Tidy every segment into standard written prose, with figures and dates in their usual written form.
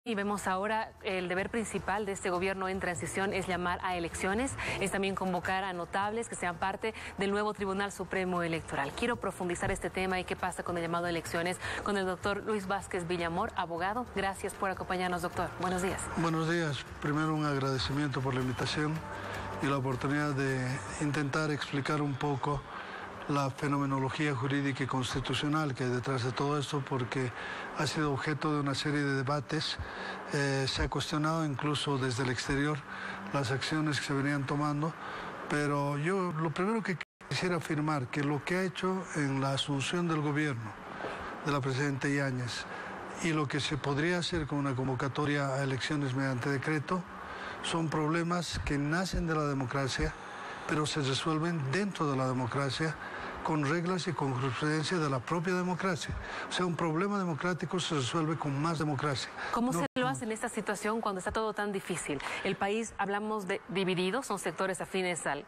Y vemos ahora el deber principal de este gobierno en transición es llamar a elecciones, es también convocar a notables que sean parte del nuevo Tribunal Supremo Electoral. Quiero profundizar este tema y qué pasa con el llamado a elecciones con el doctor Luis Vázquez Villamor, abogado. Gracias por acompañarnos, doctor. Buenos días. Buenos días. Primero un agradecimiento por la invitación y la oportunidad de intentar explicar un poco la fenomenología jurídica y constitucional que hay detrás de todo esto, porque ha sido objeto de una serie de debates. Se ha cuestionado incluso desde el exterior las acciones que se venían tomando, pero yo lo primero que quisiera afirmar que lo que ha hecho en la asunción del gobierno de la presidenta Yáñez y lo que se podría hacer con una convocatoria a elecciones mediante decreto son problemas que nacen de la democracia, pero se resuelven dentro de la democracia con reglas y con jurisprudencia de la propia democracia. O sea, un problema democrático se resuelve con más democracia. ¿Cómo se lo hace en esta situación cuando está todo tan difícil? El país, hablamos de dividido, son sectores afines al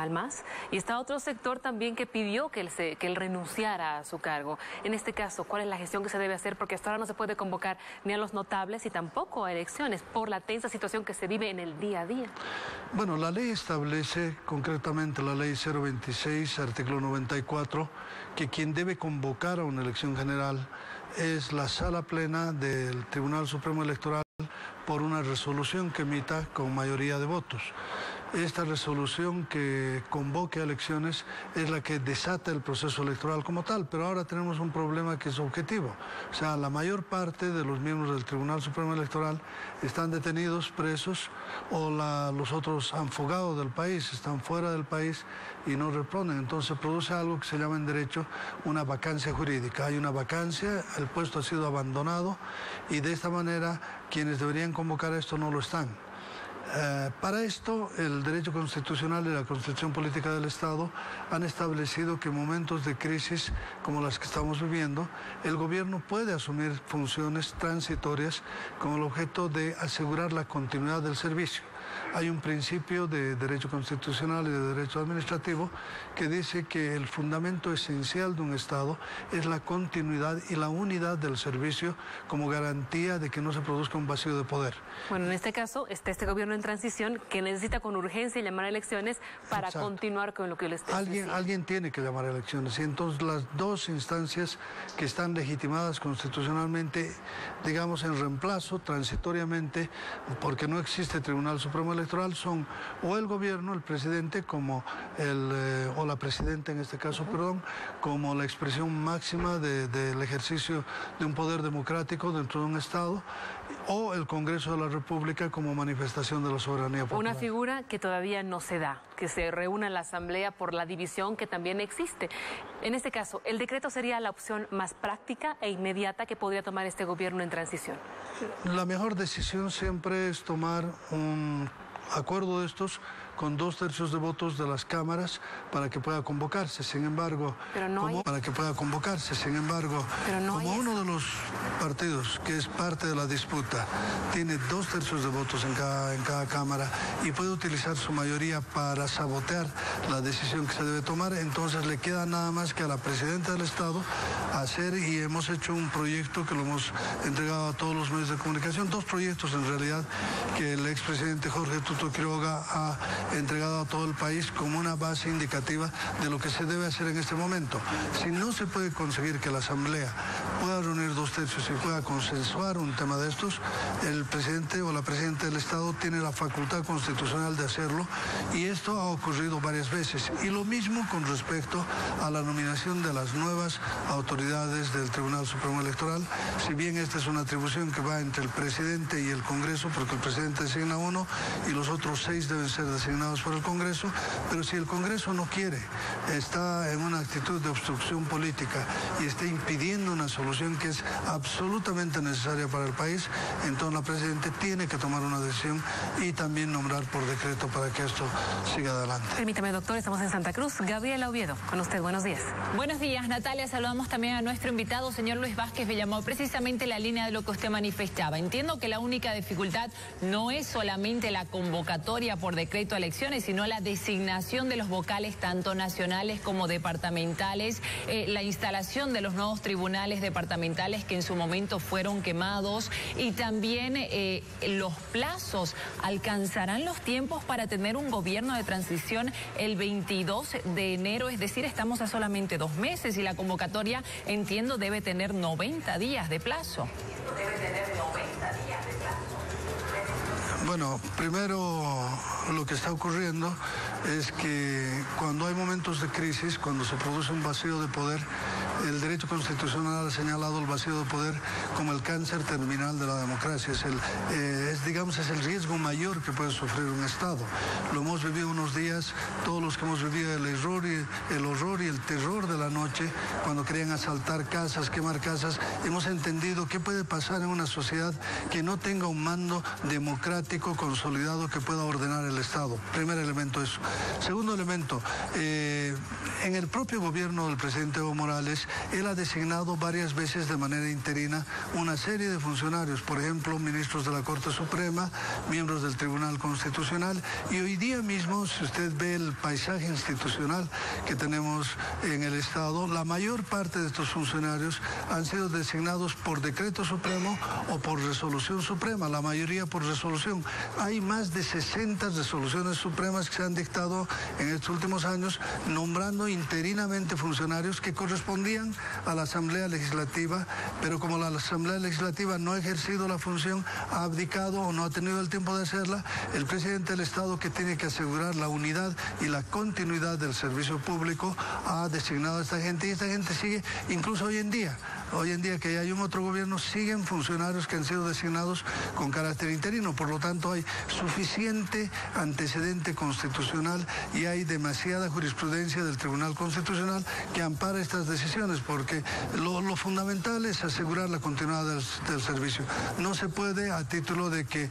MAS, y está otro sector también que pidió que él renunciara a su cargo. En este caso, ¿cuál es la gestión que se debe hacer? Porque hasta ahora no se puede convocar ni a los notables y tampoco a elecciones por la tensa situación que se vive en el día a día. Bueno, la ley establece, concretamente la ley 026, artículo 94, que quien debe convocar a una elección general es la sala plena del Tribunal Supremo Electoral por una resolución que emita con mayoría de votos. Esta resolución que convoque a elecciones es la que desata el proceso electoral como tal, pero ahora tenemos un problema que es objetivo. O sea, la mayor parte de los miembros del Tribunal Supremo Electoral están detenidos, presos, o los otros han fugado del país, están fuera del país y no responden. Entonces produce algo que se llama en derecho una vacancia jurídica. Hay una vacancia, el puesto ha sido abandonado y de esta manera quienes deberían convocar esto no lo están. Para esto, el derecho constitucional y la Constitución Política del Estado han establecido que en momentos de crisis como las que estamos viviendo, el gobierno puede asumir funciones transitorias con el objeto de asegurar la continuidad del servicio. Hay un principio de derecho constitucional y de derecho administrativo que dice que el fundamento esencial de un Estado es la continuidad y la unidad del servicio como garantía de que no se produzca un vacío de poder. Bueno, en este caso está este gobierno en transición que necesita con urgencia llamar a elecciones para Exacto. Continuar con lo que le está diciendo. Alguien tiene que llamar a elecciones y entonces las dos instancias que están legitimadas constitucionalmente, digamos en reemplazo transitoriamente, porque no existe Tribunal Supremo Electoral, son o el gobierno, el presidente, como o la presidenta en este caso, perdón, como la expresión máxima del ejercicio de un poder democrático dentro de un Estado, o el Congreso de la República como manifestación de la soberanía popular. Una figura que todavía no se da, que se reúna en la Asamblea por la división que también existe. En este caso, ¿el decreto sería la opción más práctica e inmediata que podría tomar este gobierno en transición? La mejor decisión siempre es tomar un acuerdo de estos con 2/3 de votos de las cámaras para que pueda convocarse. Sin embargo, como uno de los partidos que es parte de la disputa tiene 2/3 de votos en cada cámara y puede utilizar su mayoría para sabotear la decisión que se debe tomar, entonces le queda nada más que a la presidenta del Estado hacer, y hemos hecho un proyecto que lo hemos entregado a todos los medios de comunicación, 2 proyectos en realidad que el expresidente Jorge Tuto Quiroga ha entregado a todo el país como una base indicativa de lo que se debe hacer en este momento. Si no se puede conseguir que la Asamblea pueda reunir 2/3 y pueda consensuar un tema de estos, el presidente o la presidenta del Estado tiene la facultad constitucional de hacerlo, y esto ha ocurrido varias veces. Y lo mismo con respecto a la nominación de las nuevas autoridades del Tribunal Supremo Electoral, si bien esta es una atribución que va entre el presidente y el Congreso, porque el presidente designa uno y los otros 6 deben ser designados por el Congreso, pero si el Congreso no quiere, está en una actitud de obstrucción política y está impidiendo una solución que es absolutamente necesaria para el país, entonces la presidenta tiene que tomar una decisión y también nombrar por decreto para que esto siga adelante. Permítame, doctor, estamos en Santa Cruz. Gabriela Oviedo, con usted, buenos días. Buenos días, Natalia. Saludamos también a nuestro invitado, señor Luis Vázquez Villamor, precisamente la línea de lo que usted manifestaba. Entiendo que la única dificultad no es solamente la convocatoria por decreto a elecciones, sino la designación de los vocales tanto nacionales como departamentales, la instalación de los nuevos tribunales departamentales departamentales que en su momento fueron quemados, y también los plazos. ¿Alcanzarán los tiempos para tener un gobierno de transición el 22 de enero? Es decir, estamos a solamente 2 meses y la convocatoria, entiendo, debe tener 90 días de plazo. Bueno, primero lo que está ocurriendo es que cuando hay momentos de crisis, cuando se produce un vacío de poder, el derecho constitucional ha señalado el vacío de poder como el cáncer terminal de la democracia. Es el riesgo mayor que puede sufrir un Estado. Lo hemos vivido unos días, todos los que hemos vivido el horror y el terror de la noche, cuando querían asaltar casas, quemar casas. Hemos entendido qué puede pasar en una sociedad que no tenga un mando democrático consolidado que pueda ordenar el Estado. Primer elemento eso. Segundo elemento, en el propio gobierno del presidente Evo Morales, él ha designado varias veces de manera interina una serie de funcionarios, por ejemplo, ministros de la Corte Suprema, miembros del Tribunal Constitucional, y hoy día mismo, si usted ve el paisaje institucional que tenemos en el Estado, la mayor parte de estos funcionarios han sido designados por decreto supremo o por resolución suprema, la mayoría por resolución. Hay más de 60 resoluciones supremas que se han dictado en estos últimos años, nombrando interinamente funcionarios que correspondían a la Asamblea Legislativa, pero como la Asamblea Legislativa no ha ejercido la función, ha abdicado o no ha tenido el tiempo de hacerla, el presidente del Estado, que tiene que asegurar la unidad y la continuidad del servicio público, ha designado a esta gente, y esta gente sigue incluso hoy en día que hay un otro gobierno, siguen funcionarios que han sido designados con carácter interino. Por lo tanto, hay suficiente antecedente constitucional y hay demasiada jurisprudencia del Tribunal Constitucional que ampara estas decisiones, porque lo fundamental es asegurar la continuidad del servicio. No se puede, a título de que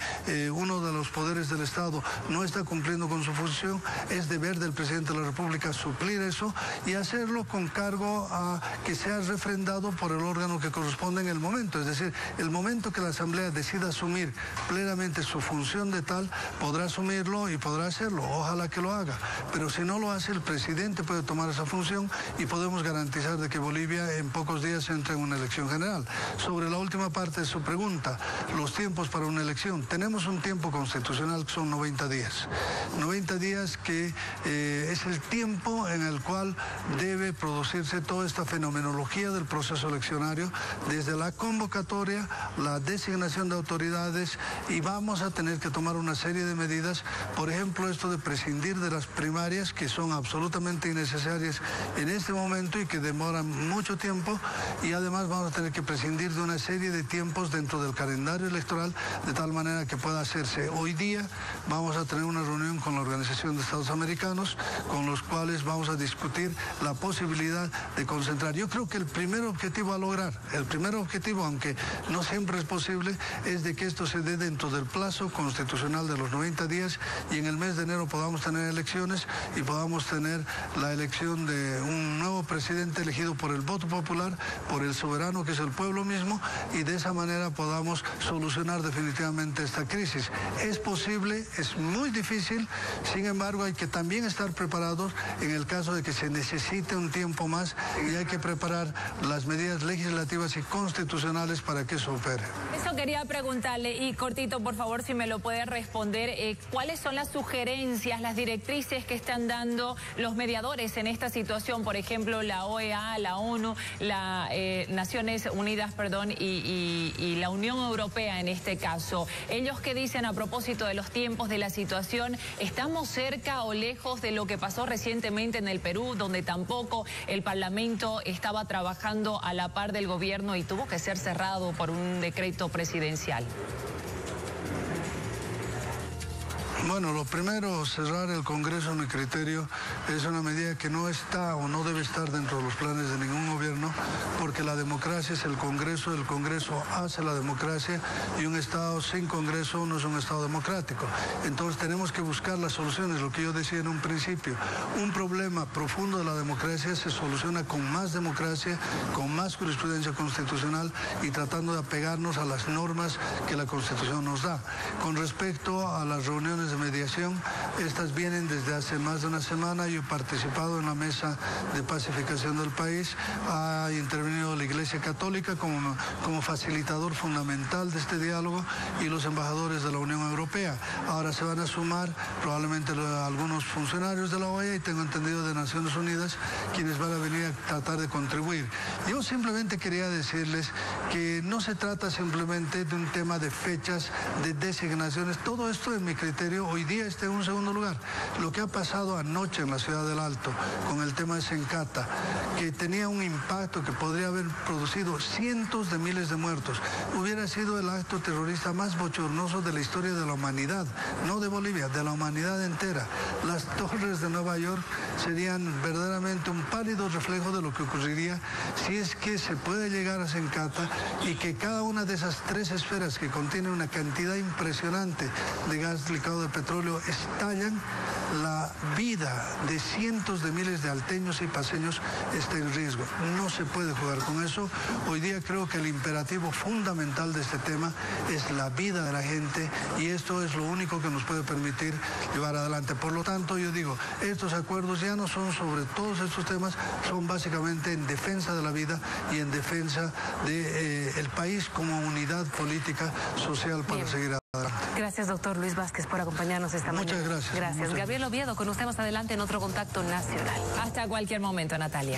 uno de los poderes del Estado no está cumpliendo con su función, es deber del presidente de la República suplir eso y hacerlo con cargo a que sea refrendado por el órgano que corresponde en el momento. Es decir, el momento que la Asamblea decida asumir plenamente su función de tal, podrá asumirlo y podrá hacerlo. Ojalá que lo haga. Pero si no lo hace, el presidente puede tomar esa función y podemos garantizar de que Bolivia en pocos días entre en una elección general. Sobre la última parte de su pregunta, los tiempos para una elección. Tenemos un tiempo constitucional que son 90 días. 90 días que es el tiempo en el cual debe producirse toda esta fenomenología del proceso eleccionario, desde la convocatoria, la designación de autoridades, y vamos a tener que tomar una serie de medidas, por ejemplo, esto de prescindir de las primarias, que son absolutamente innecesarias en este momento y que demoran mucho tiempo, y además vamos a tener que prescindir de una serie de tiempos dentro del calendario electoral, de tal manera que pueda hacerse. Hoy día vamos a tener una reunión con la Organización de Estados Americanos, con los cuales vamos a discutir la posibilidad de concentrar. Yo creo que el primer objetivo a lograr, aunque no siempre es posible, es de que esto se dé dentro del plazo constitucional de los 90 días y en el mes de enero podamos tener elecciones y podamos tener la elección de un nuevo presidente elegido por el voto popular, por el soberano que es el pueblo mismo, y de esa manera podamos solucionar definitivamente esta crisis. Es posible, es muy difícil, sin embargo hay que también estar preparados en el caso de que se necesite un tiempo más, y hay que preparar las medidas legislativas y constitucionales para que eso opere. Eso quería preguntarle, y cortito, por favor, si me lo puede responder, ¿cuáles son las sugerencias, las directrices que están dando los mediadores en esta situación? Por ejemplo, la OEA, la ONU, las Naciones Unidas, y la Unión Europea en este caso. ¿Ellos qué dicen a propósito de los tiempos, de la situación? ¿Estamos cerca o lejos de lo que pasó recientemente en el Perú, donde tampoco el Parlamento estaba trabajando a la par del gobierno y tuvo que ser cerrado por un decreto presidencial? Bueno, lo primero, cerrar el Congreso, a mi criterio, es una medida que no está o no debe estar dentro de los planes de ningún gobierno, porque la democracia es el Congreso hace la democracia, y un Estado sin Congreso no es un Estado democrático. Entonces tenemos que buscar las soluciones, lo que yo decía en un principio. Un problema profundo de la democracia se soluciona con más democracia, con más jurisprudencia constitucional y tratando de apegarnos a las normas que la Constitución nos da. Con respecto a las reuniones reuniones de mediación. Estas vienen desde hace más de una semana. Yo he participado en la mesa de pacificación del país. Ha intervenido la Iglesia Católica como facilitador fundamental de este diálogo y los embajadores de la Unión Europea. Ahora se van a sumar probablemente algunos funcionarios de la OEA y tengo entendido de Naciones Unidas, quienes van a venir a tratar de contribuir. Yo simplemente quería decirles que no se trata simplemente de un tema de fechas, de designaciones. Todo esto, en mi criterio, hoy día está en un segundo lugar. Lo que ha pasado anoche en la Ciudad del Alto con el tema de Sencata, que tenía un impacto que podría haber producido cientos de miles de muertos, hubiera sido el acto terrorista más bochornoso de la historia de la humanidad, no de Bolivia, de la humanidad entera. Las torres de Nueva York serían verdaderamente un pálido reflejo de lo que ocurriría si es que se puede llegar a Sencata y que cada una de esas 3 esferas que contienen una cantidad impresionante de gas licuado de petróleo estallan. La vida de cientos de miles de alteños y paseños está en riesgo. No se puede jugar con eso. Hoy día creo que el imperativo fundamental de este tema es la vida de la gente y esto es lo único que nos puede permitir llevar adelante. Por lo tanto, yo digo, estos acuerdos ya no son sobre todos estos temas, son básicamente en defensa de la vida y en defensa del país como unidad política, social para seguir adelante. Gracias, doctor Luis Vázquez, por acompañarnos esta mañana. Muchas gracias. Gracias. Muchas Gabriel Oviedo, con usted más adelante en otro Contacto Nacional. Hasta cualquier momento, Natalia.